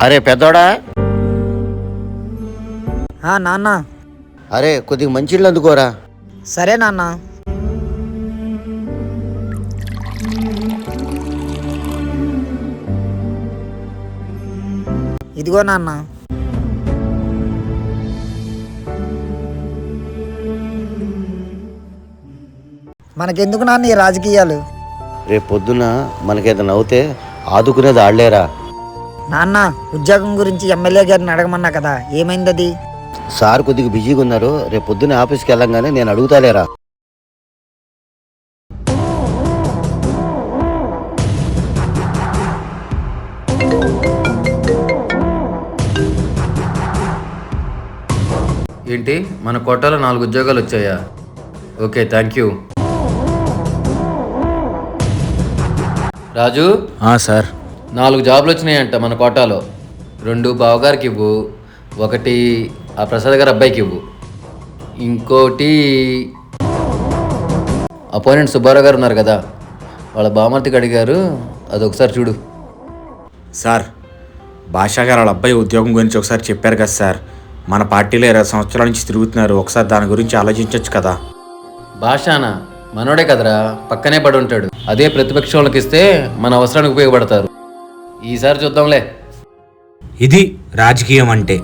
అరే పెద్దోడా, నాన్న. అరే కొద్దిగా మంచిళ్ళు అందుకోరా. సరే నాన్న. ఇదిగో నాన్న. మనకెందుకు నాన్న ఈ రాజకీయాలు? రేపు పొద్దున మనకేదైనా అవుతే ఆదుకునేది ఆడలేరా? నాన్న, ఉద్యోగం గురించి ఎమ్మెల్యే గారిని అడగమన్నా కదా, ఏమైంది అది? సార్ కొద్దిగా బిజీగా ఉన్నారు. రేపు పొద్దున్న ఆఫీస్కి వెళ్ళంగానే నేను అడుగుతాలేరా. ఏంటి, మన కోటాలో 4 ఉద్యోగాలు వచ్చాయా? Okay, thank you. Raju. Sir. 4 జాబులు వచ్చినాయంట మన కోటాలో. 2 బావగారికి ఇవ్వు, 1 ఆ ప్రసాద్ గారి అబ్బాయికి ఇవ్వు, ఇంకోటి అపోనెంట్ సుబ్బారావు గారు ఉన్నారు కదా, వాళ్ళ బామర్తికి అడిగారు, అదొకసారి చూడు. సార్, భాషా గారు వాళ్ళ అబ్బాయి ఉద్యోగం గురించి ఒకసారి చెప్పారు కదా సార్. మన పార్టీలో 20 సంవత్సరాల నుంచి తిరుగుతున్నారు. ఒకసారి దాని గురించి ఆలోచించవచ్చు కదా. భాషానా మనోడే కదరా, పక్కనే పడి ఉంటాడు. అదే ప్రతిపక్షం వాళ్ళకి ఇస్తే మన అవసరానికి ఉపయోగపడతారు. ఈసారి చూద్దాంలే. ఇది రాజకీయం అంటే.